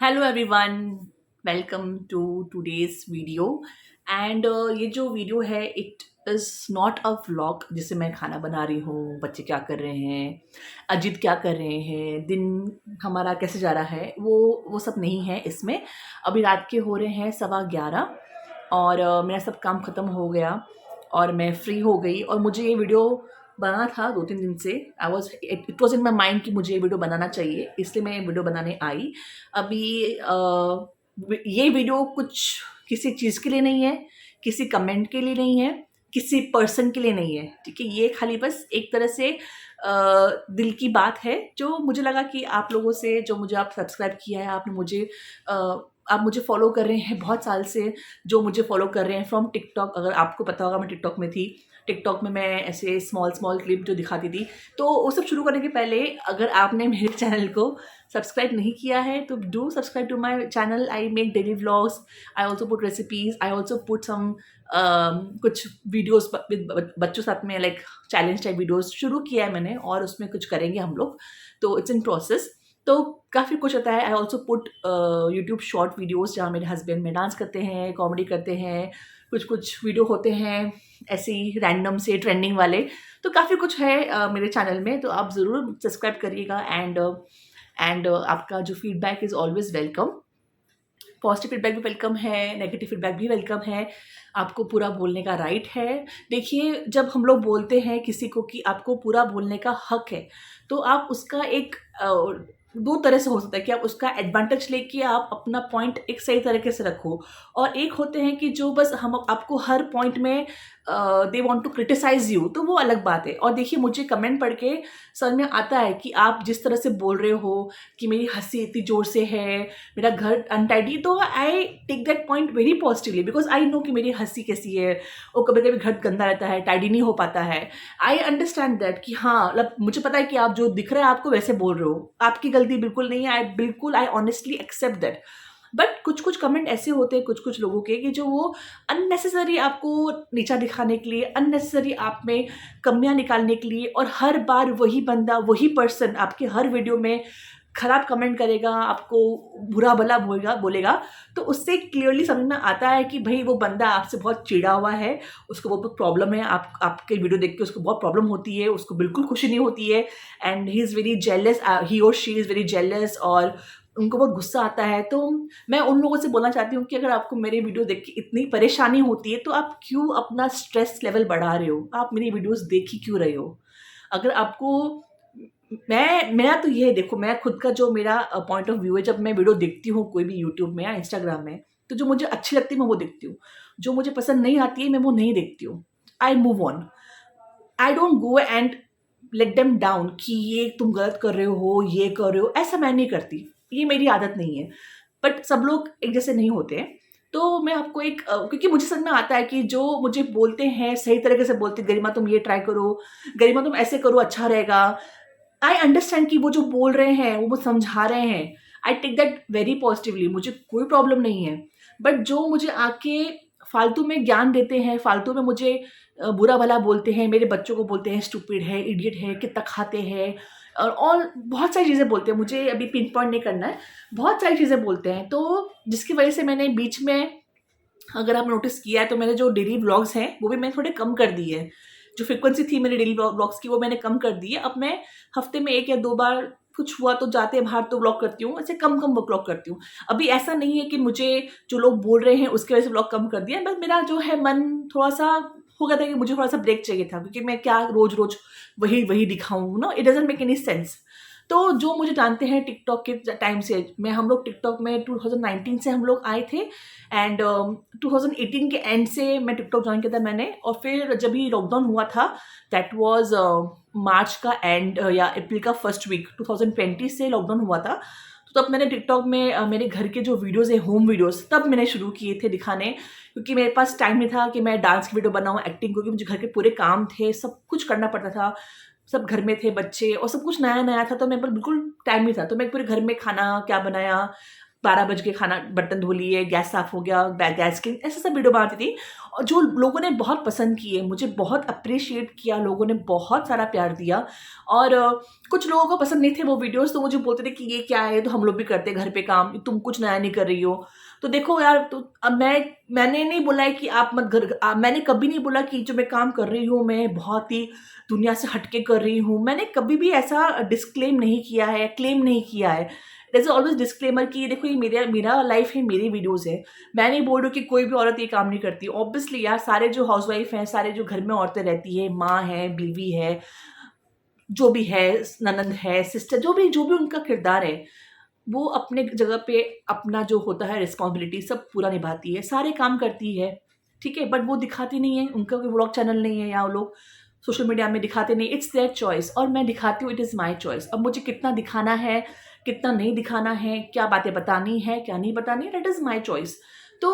Hello everyone, welcome to today's video. And ये जो video है it is not a vlog जिससे मैं खाना बना रही हूँ, बच्चे क्या कर रहे हैं, अजीत क्या कर रहे हैं, दिन हमारा कैसे जा रहा है, वो सब नहीं है इसमें। अभी रात के हो रहे हैं 11:15 और मेरा सब काम ख़त्म हो गया और मैं फ्री हो गई और मुझे ये वीडियो बना था 2-3 दिन से। I was it was in my mind कि मुझे ये वीडियो बनाना चाहिए, इसलिए मैं ये वीडियो बनाने आई। अभी ये वीडियो कुछ किसी चीज़ के लिए नहीं है, किसी कमेंट के लिए नहीं है, किसी पर्सन के लिए नहीं है, ठीक है। ये खाली बस एक तरह से दिल की बात है जो मुझे लगा कि आप लोगों से, जो मुझे आप सब्सक्राइब किया है, आपने मुझे आप मुझे फॉलो कर रहे हैं बहुत साल से, जो मुझे फॉलो कर रहे हैं फ्रॉम टिकटॉक। अगर आपको पता होगा मैं टिकटॉक में थी, टिकटॉक में मैं ऐसे स्मॉल स्मॉल क्लिप जो दिखाती थी। तो वो सब शुरू करने के पहले अगर आपने मेरे चैनल को सब्सक्राइब नहीं किया है तो do subscribe to my channel. I make daily vlogs, I also put recipes, I also put some कुछ वीडियोस बच्चों साथ में, लाइक चैलेंज टाइप वीडियोस शुरू किया है मैंने और उसमें कुछ करेंगे हम लोग, तो इट्स इन प्रोसेस। तो काफ़ी कुछ होता है। आई also put YouTube short videos जहाँ मेरे हस्बैंड में डांस करते हैं, कॉमेडी करते हैं, कुछ कुछ वीडियो होते हैं ऐसे ही रैंडम से ट्रेंडिंग वाले। तो काफ़ी कुछ है मेरे चैनल में, तो आप ज़रूर सब्सक्राइब करिएगा। एंड आपका जो feedback is always welcome. Positive feedback भी वेलकम है, नेगेटिव फीडबैक भी वेलकम है। आपको पूरा बोलने का राइट है। देखिए, जब हम लोग बोलते हैं किसी को कि आपको पूरा बोलने का हक है, तो आप उसका एक दो तरह से हो सकता है कि आप उसका एडवांटेज लेके आप अपना पॉइंट एक सही तरीके से रखो, और एक होते हैं कि जो बस हम आपको हर पॉइंट में they want to criticize you, तो वो अलग बात है। और देखिए, मुझे कमेंट पढ़ के समझ में आता है कि आप जिस तरह से बोल रहे हो कि मेरी हंसी इतनी ज़ोर से है, मेरा घर अनटाइडी, तो I take that point very positively because I know कि मेरी हंसी कैसी है, और कभी कभी घर गंदा रहता है, टाइडी नहीं हो पाता है। आई अंडरस्टैंड दैट कि हाँ, मतलब मुझे पता है कि आप जो दिख रहा है आपको वैसे बोल रहे हो, आपकी गलती बिल्कुल नहीं है। I honestly accept that. But कुछ कुछ कमेंट ऐसे होते हैं कुछ कुछ लोगों के कि जो वो अननेसेसरी आपको नीचा दिखाने के लिए, अननेसेसरी आप में कमियां निकालने के लिए, और हर बार वही बंदा, वही पर्सन आपके हर वीडियो में खराब कमेंट करेगा, आपको बुरा भला बोलेगा। तो उससे क्लियरली समझ में आता है कि भाई वो बंदा आपसे बहुत चिढ़ा हुआ है, उसको बहुत प्रॉब्लम है, आपके वीडियो देख के उसको बहुत प्रॉब्लम होती है, उसको बिल्कुल खुशी नहीं होती है। And he is very jealous, he और शी इज़ वेरी जेलस, और उनको बहुत गुस्सा आता है। तो मैं उन लोगों से बोलना चाहती हूँ कि अगर आपको मेरे वीडियो देख के इतनी परेशानी होती है, तो आप क्यों अपना स्ट्रेस लेवल बढ़ा रहे हो? आप मेरी वीडियोस देख ही क्यों रहे हो? अगर आपको, मेरा तो ये है, देखो, मैं खुद का जो मेरा पॉइंट ऑफ व्यू है, जब मैं वीडियो देखती हूँ कोई भी यूट्यूब में या इंस्टाग्राम में, तो जो मुझे अच्छी लगती है मैं वो देखती हूँ, जो मुझे पसंद नहीं आती है मैं वो नहीं देखती हूँ। I move on. I don't go and let them down कि ये तुम गलत कर रहे हो, ये कर रहे हो, ऐसा मैं नहीं करती। ये मेरी आदत नहीं है। बट सब लोग एक जैसे नहीं होते हैं। तो मैं आपको एक क्योंकि मुझे समझ में आता है कि जो मुझे बोलते हैं सही तरीके से बोलते हैं, गरिमा तुम ये ट्राई करो, गरिमा तुम ऐसे करो अच्छा रहेगा। आई अंडरस्टैंड कि वो जो बोल रहे हैं, वो समझा रहे हैं। I take that very positively, मुझे कोई प्रॉब्लम नहीं है। बट जो मुझे आके फालतू में ज्ञान देते हैं, फालतू में मुझे बुरा भला बोलते हैं, मेरे बच्चों को बोलते हैं स्टूपिड है, इडियट है, कितना खाते हैं, और बहुत सारी चीज़ें बोलते हैं। मुझे अभी पिन पॉइंट नहीं करना है, बहुत सारी चीज़ें बोलते हैं। तो जिसकी वजह से मैंने बीच में, अगर आपने नोटिस किया है, तो मैंने जो डेली व्लॉग्स हैं वो भी मैंने थोड़े कम कर दिए हैं। जो फ्रीक्वेंसी थी मेरी डेली व्लॉग्स की वो मैंने कम कर दी है। अब मैं हफ्ते में 1 या 2 बार कुछ हुआ तो जाते बाहर तो व्लॉग करती हूँ, ऐसे कम कम व्लॉग करती हूँ। अभी ऐसा नहीं है कि मुझे जो लोग बोल रहे हैं उसकी वजह से व्लॉग कम कर दिया, बस मेरा जो है मन थोड़ा सा हो गया था कि मुझे थोड़ा सा ब्रेक चाहिए था, क्योंकि मैं क्या रोज रोज वही वही दिखाऊँ ना, it doesn't make any sense. तो जो मुझे जानते हैं टिकटॉक के टाइम से, मैं हम लोग टिकटॉक में 2019 से हम लोग आए थे, एंड 2018 के एंड से मैं टिकटॉक ज्वाइन किया था मैंने। और फिर जब ही लॉकडाउन हुआ था, दैट वाज मार्च का एंड या अप्रैल का फर्स्ट वीक 2020 से लॉकडाउन हुआ था। तो तब मैंने टिकटॉक में मेरे घर के जो वीडियोज़ है, होम वीडियोज़, तब मैंने शुरू किए थे दिखाने, क्योंकि मेरे पास टाइम नहीं था कि मैं डांस की वीडियो बनाऊँ, एक्टिंग, क्योंकि मुझे घर के पूरे काम थे, सब कुछ करना पड़ता था। सब घर में थे बच्चे और सब कुछ नया-नया था, तो मेरे पास बिल्कुल टाइम नहीं था। तो मैं पूरे घर में खाना क्या बनाया, 12 बज के खाना बर्तन धो लिए, गैस साफ हो गया, गैस की ऐसे सब वीडियो बनाती थी और जो लोगों ने बहुत पसंद किए, मुझे बहुत अप्रिशिएट किया, लोगों ने बहुत सारा प्यार दिया। और कुछ लोगों को पसंद नहीं थे वो वीडियोस, तो मुझे बोलते थे कि ये क्या है, तो हम लोग भी करते हैं घर पे काम, तुम कुछ नया नहीं कर रही हो। तो देखो यार, तो अब मैंने नहीं बोला है कि आप मत मैंने कभी नहीं बोला कि जो मैं काम कर रही हूँ मैं बहुत ही दुनिया से हटके कर रही हूँ। मैंने कभी भी ऐसा डिस्क्लेम नहीं किया है, क्लेम नहीं किया है। देयर इज ऑलवेज डिस्क्लेमर कि ये देखो, ये मेरा लाइफ है, मेरी वीडियोस है। मैं नहीं बोल रही हूँ कि कोई भी औरत ये काम नहीं करती। ऑब्वियसली यार, सारे जो हाउसवाइफ हैं, सारे जो घर में औरतें रहती है, माँ है, बीवी है, जो भी है, ननंद है, सिस्टर, जो भी उनका किरदार है, वो अपने जगह पे अपना जो होता है रिस्पॉन्सिबिलिटी सब पूरा निभाती है, सारे काम करती है, ठीक है? बट वो दिखाती नहीं है, उनका कोई व्लॉग चैनल नहीं है, या वो लोग सोशल मीडिया में दिखाते नहीं। इट्स देयर चॉइस और मैं दिखाती हूँ, इट इज़ माय चॉइस। अब मुझे कितना दिखाना है, कितना नहीं दिखाना है, क्या बातें बतानी है, क्या नहीं बतानी है, दैट इज़ माय चॉइस। तो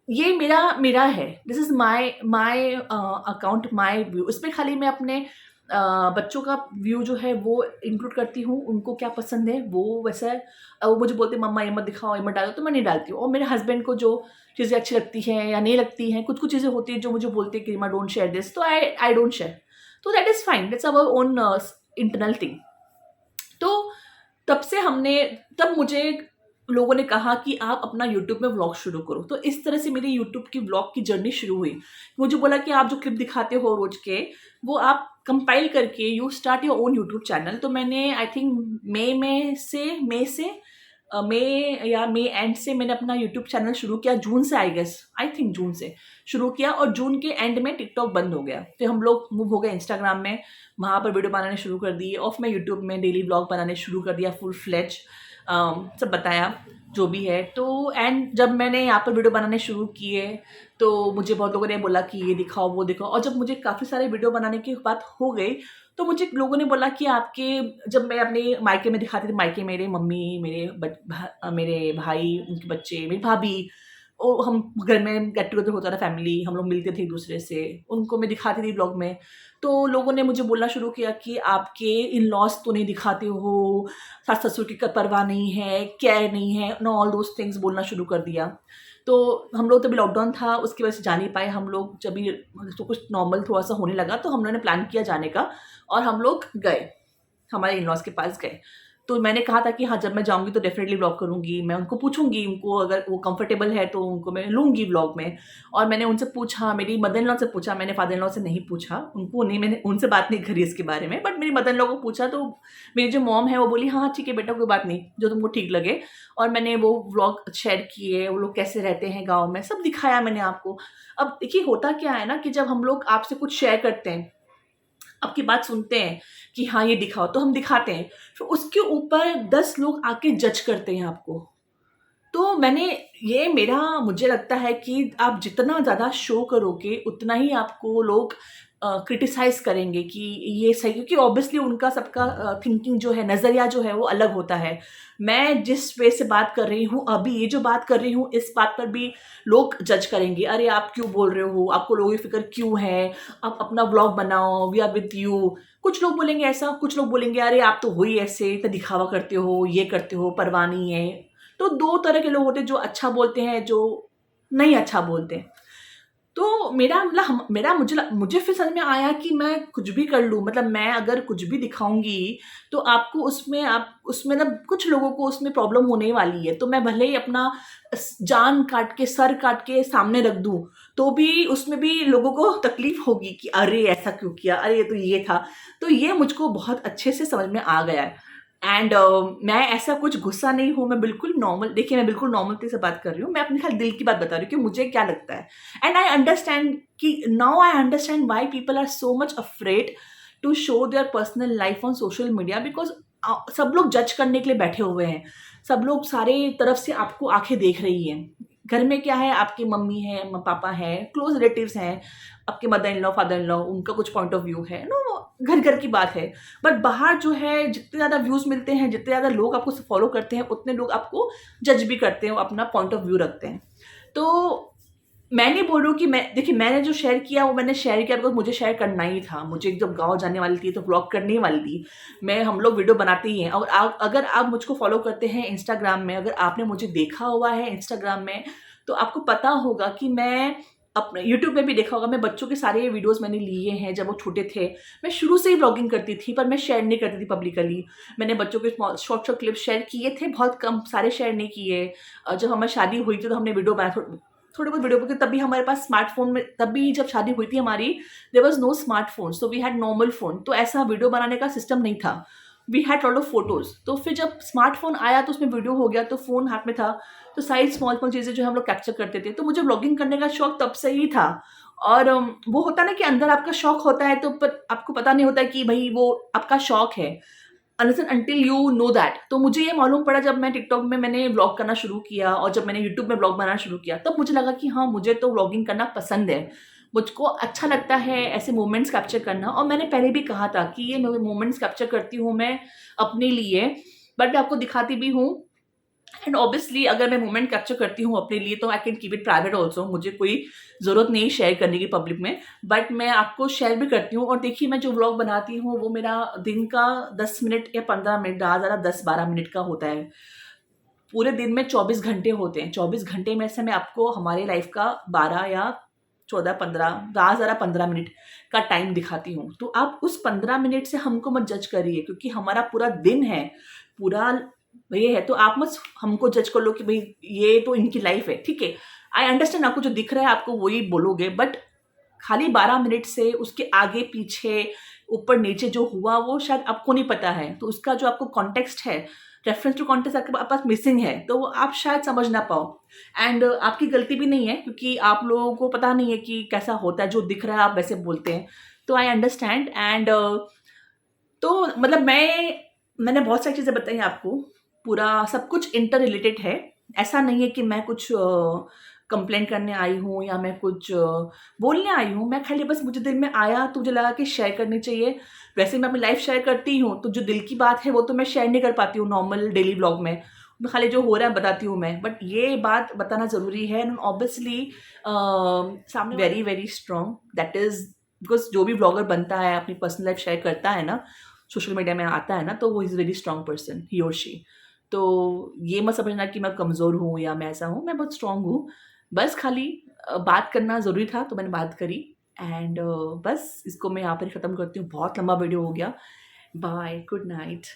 ये मेरा मेरा है, this is my my account, my view. इसमें खाली मैं अपने बच्चों का व्यू जो है वो इंक्लूड करती हूँ, उनको क्या पसंद है वो वैसा है। वो मुझे बोलते हैं मम्मा ये मत दिखाओ, ये मत डालो, तो मैं नहीं डालती हूँ। और मेरे हस्बैंड को जो चीज़ें अच्छी लगती हैं या नहीं लगती हैं, कुछ-कुछ चीज़ें होती हैं जो मुझे बोलते हैं कि रीमा डोंट शेयर दिस, तो आई डोंट शेयर। तो that is fine, that's our own internal thing. तो तब से हमने तब मुझे लोगों ने कहा कि आप अपना यूट्यूब में व्लॉग शुरू करो। तो इस तरह से मेरी यूट्यूब की व्लॉग की जर्नी शुरू हुई। मुझे बोला कि आप जो क्लिप दिखाते हो रोज के, वो आप कंपाइल करके you start your own YouTube channel. तो मैंने आई थिंक मई एंड से मैंने अपना यूट्यूब चैनल शुरू किया। जून से, आई गेस, आई थिंक जून से शुरू किया और जून के एंड में टिकटॉक बंद हो गया। फिर हम लोग मूव हो गए इंस्टाग्राम में, वहाँ पर वीडियो बनाने शुरू कर दिए। और मैं यूट्यूब में डेली व्लॉग बनाने शुरू कर दिया, फुल फ्लेज सब बताया जो भी है। तो एंड जब मैंने यहाँ पर वीडियो बनाने शुरू किए तो मुझे बहुत लोगों ने बोला कि ये दिखाओ, वो दिखाओ। और जब मुझे काफ़ी सारे वीडियो बनाने की बात हो गई तो मुझे लोगों ने बोला कि आपके, जब मैं अपने मायके में दिखाती थी, मायके मेरे मम्मी, मेरे भाई, उनके बच्चे, मेरी भाभी, और हम घर में गेट टुगेदर होता था, फैमिली, हम लोग मिलते थे एक दूसरे से, उनको मैं दिखाती थी ब्लॉग में। तो लोगों ने मुझे बोलना शुरू किया कि आपके इन लॉज तो नहीं दिखाते हो, सास ससुर की परवाह नहीं है, केयर नहीं है, नो ऑल दोज थिंग्स बोलना शुरू कर दिया। तो हम लोग तभी लॉकडाउन था, उसकी वजह से जा नहीं पाए हम लोग। जब भी तो कुछ नॉर्मल थोड़ा सा होने लगा तो हम लोगों ने प्लान किया जाने का और हम लोग गए, हमारे इन लॉज के पास गए। तो मैंने कहा था कि हाँ, जब मैं जाऊँगी तो डेफ़िनेटली व्लॉग करूँगी। मैं उनको पूछूँगी, उनको अगर वो कंफर्टेबल है तो उनको मैं लूँगी व्लॉग में। और मैंने उनसे पूछा, मेरी मदर इन लॉ से पूछा, मैंने फादर इन लॉ से नहीं पूछा। उनको नहीं, मैंने उनसे बात नहीं करी इसके बारे में, बट मेरी मदर इन लॉ को पूछा। तो मेरी जो मॉम है वो बोली, हाँ, ठीक है बेटा, कोई बात नहीं, जो तुमको ठीक लगे। और मैंने वो व्लॉग शेयर किए, वो लोग कैसे रहते हैं गाँव में, सब दिखाया मैंने आपको। अब देखिए, होता क्या है ना कि जब हम लोग आपसे कुछ शेयर करते हैं, आपकी बात सुनते हैं कि हाँ ये दिखाओ, तो हम दिखाते हैं, फिर उसके ऊपर 10 लोग आके जज करते हैं आपको। तो मुझे लगता है कि आप जितना ज़्यादा शो करोगे उतना ही आपको लोग क्रिटिसाइज़ करेंगे कि ये सही, क्योंकि ऑब्वियसली उनका सबका थिंकिंग जो है, नज़रिया जो है वो अलग होता है। मैं जिस वे से बात कर रही हूँ, अभी ये जो बात कर रही हूँ, इस बात पर भी लोग जज करेंगे, अरे आप क्यों बोल रहे हो, आपको लोगों की फ़िक्र क्यों है, आप अपना व्लॉग बनाओ, वी आर विद यू। कुछ लोग बोलेंगे ऐसा, कुछ लोग बोलेंगे अरे आप तो हो ही ऐसे, इतना दिखावा करते हो, ये करते हो, परवाह नहीं है। तो 2 तरह के लोग होते हैं, जो अच्छा बोलते हैं, जो नहीं अच्छा बोलते हैं। तो मुझे फिर समझ में आया कि मैं कुछ भी कर लूँ, मतलब मैं अगर कुछ भी दिखाऊँगी, तो आपको उसमें ना कुछ लोगों को उसमें प्रॉब्लम होने वाली है। तो मैं भले ही अपना जान काट के, सर काट के सामने रख दूँ, तो भी उसमें भी लोगों को तकलीफ़ होगी कि अरे! ऐसा क्यों किया? अरे! ये तो ये था। तो ये मुझको बहुत अच्छे से समझ में आ गया है। एंड मैं ऐसा कुछ गुस्सा नहीं हूँ, मैं बिल्कुल नॉर्मल, देखिए मैं बिल्कुल नॉर्मलिटी से बात कर रही हूँ, मैं अपने खाली दिल की बात बता रही हूँ कि मुझे क्या लगता है। And now I understand why people are so much afraid to show their personal life on social media, because सब लोग जज करने के लिए बैठे हुए हैं, सब लोग सारे तरफ से आपको आंखें देख रही हैं। घर में क्या है, आपकी मम्मी है, पापा है, क्लोज रिलेटिव्स हैं, आपके mother in law, father in law, उनका कुछ पॉइंट ऑफ व्यू है, नो, घर घर की बात है। बट बाहर जो है, जितने ज़्यादा व्यूज़ मिलते हैं, जितने ज़्यादा लोग आपको फॉलो करते हैं, उतने लोग आपको जज भी करते हैं, वो अपना पॉइंट ऑफ व्यू रखते हैं। तो मैं नहीं बोल रही हूँ कि देखिए मैंने जो शेयर किया वो मैंने शेयर किया बिकॉज़ मुझे शेयर करना ही था। मुझे जब गाँव जाने वाली थी तो व्लॉग करने ही वाली थी। हम लोग वीडियो बनाते ही हैं और आप अगर आप मुझको फ़ॉलो करते हैं इंस्टाग्राम में, अगर आपने मुझे देखा हुआ है इंस्टाग्राम में, तो आपको पता होगा कि मैं अपने यूट्यूब में भी देखा होगा, मैं बच्चों के सारे वीडियोज़ मैंने लिए हैं जब वो छोटे थे। मैं शुरू से ही व्लॉगिंग करती थी पर मैं शेयर नहीं करती थी पब्लिकली। मैंने बच्चों के स्मॉल शॉर्ट क्लिप्स शेयर किए थे, बहुत कम, सारे शेयर नहीं किए। जब हमारी शादी हुई थी तो हमने वीडियो बनाया, थोड़े बहुत वीडियो, क्योंकि तभी हमारे पास स्मार्टफ़ोन में, तभी जब शादी हुई थी हमारी, there was no smartphone, so we had normal phone, तो ऐसा वीडियो बनाने का सिस्टम नहीं था। We had lot of photos, तो फिर जब स्मार्टफ़ोन आया तो उसमें वीडियो हो गया, तो फ़ोन हाथ में था, तो सारी स्मॉल-स्मॉल चीज़ें जो है हम लोग कैप्चर करते थे। तो मुझे व्लॉगिंग करने का शौक तब से ही था। और वो होता है ना कि अंदर आपका शौक होता है तो पर आपको पता नहीं होता है कि भई वो आपका शौक है। Unless and until you know that. तो मुझे ये मालूम पड़ा जब मैं टिकटॉक में मैंने व्लॉग करना शुरू किया और जब मैंने यूट्यूब में व्लॉग बनाना शुरू किया, तब मुझे लगा कि हाँ, मुझे तो व्लॉगिंग करना पसंद है। मुझको अच्छा लगता है ऐसे मोमेंट्स कैप्चर करना, और मैंने पहले भी कहा था कि ये मोमेंट्स कैप्चर करती हूँ मैं अपने लिए, बट मैं आपको दिखाती भी हूँ। एंड ऑब्वियसली अगर मैं मोमेंट कैप्चर करती हूँ अपने लिए तो I can keep it private also, मुझे कोई ज़रूरत नहीं शेयर करने की पब्लिक में, बट मैं आपको शेयर भी करती हूँ। और देखिए मैं जो व्लॉग बनाती हूँ वो मेरा दिन का 10 मिनट या 15 मिनट, ज़्यादा से ज़्यादा 10-12 मिनट का होता है। पूरे दिन में 24 घंटे होते हैं, 24 घंटे में से मैं आपको हमारे लाइफ का 12 या 14-15, ज़्यादा से ज़्यादा 15 मिनट का टाइम दिखाती हूँ। तो आप उस 15 मिनट से हमको मत जज करिए, क्योंकि हमारा पूरा दिन है, पूरा ये है, तो आप मत हमको जज कर लो कि भाई ये तो इनकी लाइफ है, ठीक है। आई अंडरस्टैंड, आपको जो दिख रहा है आपको वही बोलोगे, बट खाली 12 मिनट से उसके आगे पीछे ऊपर नीचे जो हुआ वो शायद आपको नहीं पता है, तो उसका जो आपको कॉन्टेक्स्ट है, रेफरेंस टू कॉन्टेक्स्ट आपके पास मिसिंग है, तो वो आप शायद समझ ना पाओ। एंड आपकी गलती भी नहीं है, क्योंकि आप लोगों को पता नहीं है कि कैसा होता है, जो दिख रहा है आप वैसे बोलते हैं, तो आई अंडरस्टैंड। एंड तो मतलब मैंने बहुत सारी चीज़ें बताई आपको, पूरा सब कुछ इंटर रिलेटेड है। ऐसा नहीं है कि मैं कुछ कंप्लेंट करने आई हूँ या मैं कुछ बोलने आई हूँ। मैं खाली बस मुझे दिल में आया तो मुझे लगा कि शेयर करनी चाहिए। वैसे मैं अपनी लाइफ़ शेयर करती हूँ, तो जो दिल की बात है वो तो मैं शेयर नहीं कर पाती हूँ नॉर्मल डेली व्लॉग में। मैं खाली जो हो रहा है बताती हूँ मैं, बट ये बात बताना ज़रूरी है। एंड ऑब्वियसली सामने very, very strong, that is because जो भी व्लॉगर बनता है, अपनी पर्सनल लाइफ़ शेयर करता है ना, सोशल मीडिया में आता है ना, तो वो इज़ वेरी स्ट्रॉन्ग पर्सन, ही और शी। तो ये मत समझना कि मैं कमज़ोर हूँ या मैं ऐसा हूँ, मैं बहुत स्ट्रॉन्ग हूँ। बस खाली बात करना ज़रूरी था तो मैंने बात करी। एंड बस इसको मैं यहाँ पर ही ख़त्म करती हूँ, बहुत लंबा वीडियो हो गया। Bye, good night.